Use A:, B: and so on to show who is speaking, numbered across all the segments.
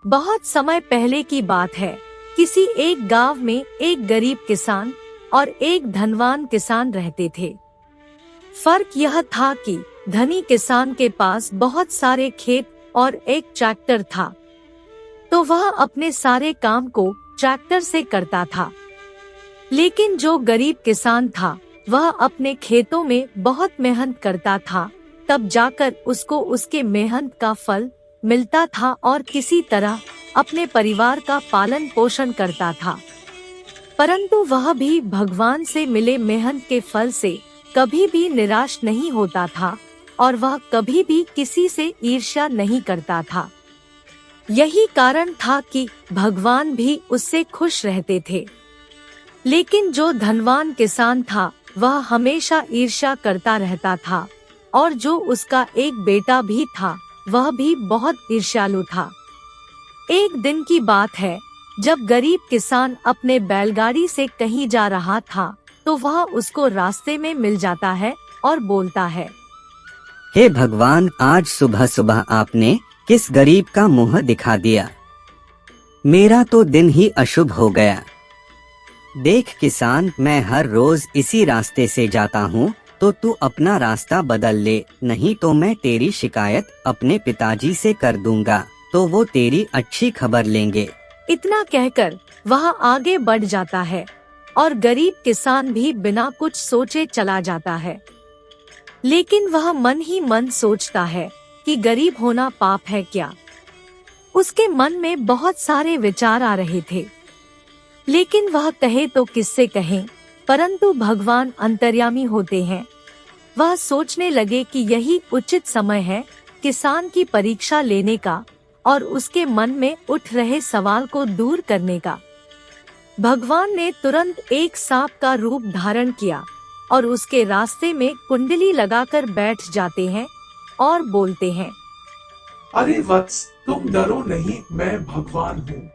A: बहुत समय पहले की बात है। किसी एक गांव में एक गरीब किसान और एक धनवान किसान रहते थे। फर्क यह था कि धनी किसान के पास बहुत सारे खेत और एक ट्रैक्टर था, तो वह अपने सारे काम को ट्रैक्टर से करता था। लेकिन जो गरीब किसान था वह अपने खेतों में बहुत मेहनत करता था, तब जाकर उसको उसके मेहनत का फल मिलता था और किसी तरह अपने परिवार का पालन पोषण करता था। परंतु वह भी भगवान से मिले मेहनत के फल से कभी भी निराश नहीं होता था और वह कभी भी किसी से ईर्ष्या नहीं करता था। यही कारण था कि भगवान भी उससे खुश रहते थे। लेकिन जो धनवान किसान था वह हमेशा ईर्ष्या करता रहता था और जो उसका एक बेटा भी था वह भी बहुत ईर्ष्यालु था। एक दिन की बात है, जब गरीब किसान अपने बैलगाड़ी से कहीं जा रहा था तो वह उसको रास्ते में मिल जाता है और बोलता है,
B: हे भगवान, आज सुबह सुबह आपने किस गरीब का मुंह दिखा दिया। मेरा तो दिन ही अशुभ हो गया। देख किसान, मैं हर रोज इसी रास्ते से जाता हूँ, तो तू अपना रास्ता बदल ले, नहीं तो मैं तेरी शिकायत अपने पिताजी से कर दूंगा, तो वो तेरी अच्छी खबर लेंगे।
A: इतना कहकर वह आगे बढ़ जाता है और गरीब किसान भी बिना कुछ सोचे चला जाता है। लेकिन वह मन ही मन सोचता है कि गरीब होना पाप है क्या। उसके मन में बहुत सारे विचार आ रहे थे, लेकिन वह कहे तो किससे कहे, परंतु भगवान अंतर्यामी होते हैं। वह सोचने लगे कि यही उचित समय है किसान की परीक्षा लेने का और उसके मन में उठ रहे सवाल को दूर करने का। भगवान ने तुरंत एक सांप का रूप धारण किया और उसके रास्ते में कुंडली लगाकर बैठ जाते हैं और बोलते हैं,
C: अरे वत्स, तुम डरो नहीं, मैं भगवान हूँ।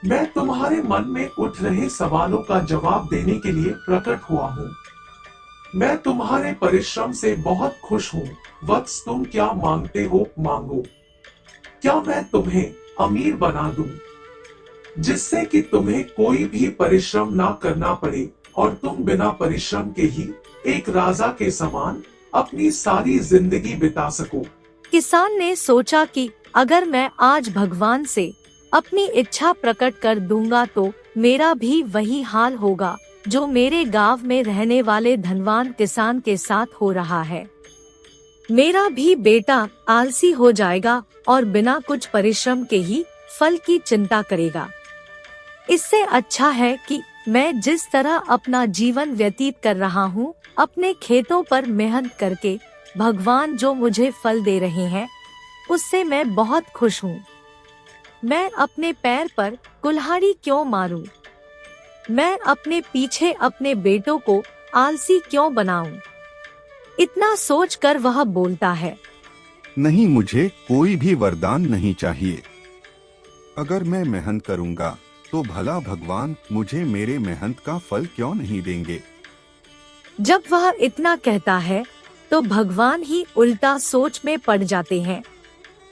C: मैं तुम्हारे मन में उठ रहे सवालों का जवाब देने के लिए प्रकट हुआ हूँ। मैं तुम्हारे परिश्रम से बहुत खुश हूँ। वत्स, तुम क्या मांगते हो मांगो। क्या मैं तुम्हें अमीर बना दूं, जिससे कि तुम्हें कोई भी परिश्रम ना करना पड़े और तुम बिना परिश्रम के ही एक राजा के समान अपनी सारी जिंदगी बिता सको।
A: किसान ने सोचा कि अगर मैं आज भगवान से अपनी इच्छा प्रकट कर दूंगा तो मेरा भी वही हाल होगा जो मेरे गांव में रहने वाले धनवान किसान के साथ हो रहा है। मेरा भी बेटा आलसी हो जाएगा और बिना कुछ परिश्रम के ही फल की चिंता करेगा। इससे अच्छा है कि मैं जिस तरह अपना जीवन व्यतीत कर रहा हूँ, अपने खेतों पर मेहनत करके भगवान जो मुझे फल दे रहे हैं उससे मैं बहुत खुश हूँ। मैं अपने पैर पर कुल्हाड़ी क्यों मारूं? मैं अपने पीछे अपने बेटों को आलसी क्यों बनाऊं? इतना सोचकर वह बोलता है,
D: नहीं, मुझे कोई भी वरदान नहीं चाहिए। अगर मैं मेहनत करूंगा तो भला भगवान मुझे मेरे मेहनत का फल क्यों नहीं देंगे।
A: जब वह इतना कहता है तो भगवान ही उल्टा सोच में पड़ जाते हैं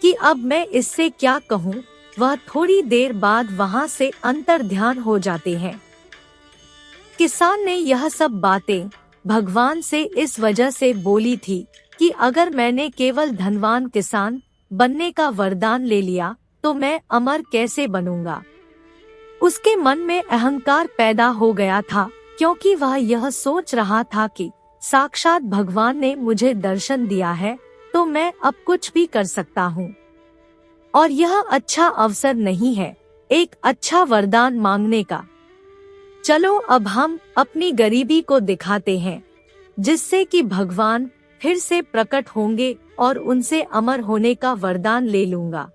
A: कि अब मैं इससे क्या कहूँ। वह थोड़ी देर बाद वहाँ से अंतर ध्यान हो जाते हैं। किसान ने यह सब बातें भगवान से इस वजह से बोली थी कि अगर मैंने केवल धनवान किसान बनने का वरदान ले लिया तो मैं अमर कैसे बनूंगा। उसके मन में अहंकार पैदा हो गया था, क्योंकि वह यह सोच रहा था कि साक्षात भगवान ने मुझे दर्शन दिया है तो मैं अब कुछ भी कर सकता हूँ और यह अच्छा अवसर नहीं है एक अच्छा वरदान मांगने का। चलो अब हम अपनी गरीबी को दिखाते हैं, जिससे कि भगवान फिर से प्रकट होंगे और उनसे अमर होने का वरदान ले लूंगा।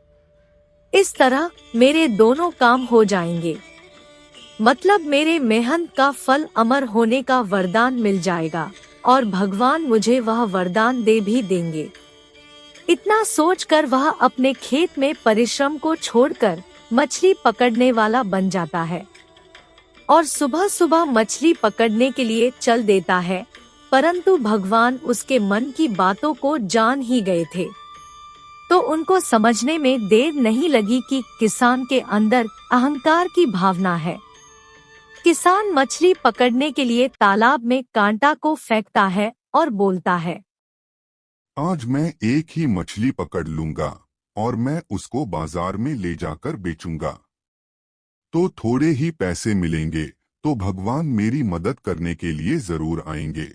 A: इस तरह मेरे दोनों काम हो जाएंगे, मतलब मेरे मेहनत का फल अमर होने का वरदान मिल जाएगा और भगवान मुझे वह वरदान दे भी देंगे। इतना सोचकर वह अपने खेत में परिश्रम को छोड़कर मछली पकड़ने वाला बन जाता है और सुबह सुबह मछली पकड़ने के लिए चल देता है। परंतु भगवान उसके मन की बातों को जान ही गए थे, तो उनको समझने में देर नहीं लगी कि किसान के अंदर अहंकार की भावना है। किसान मछली पकड़ने के लिए तालाब में कांटा को फेंकता है और बोलता है,
D: आज मैं एक ही मछली पकड़ लूंगा और मैं उसको बाजार में ले जाकर बेचूंगा। तो थोड़े ही पैसे मिलेंगे तो भगवान मेरी मदद करने के लिए जरूर आएंगे,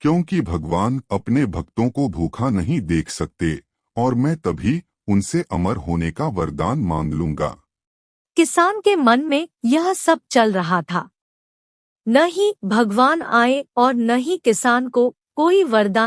D: क्योंकि भगवान अपने भक्तों को भूखा नहीं देख सकते और मैं तभी उनसे अमर होने का वरदान मांग लूंगा।
A: किसान के मन में यह सब चल रहा था। न ही भगवान आए और न ही किसान को कोई वरदान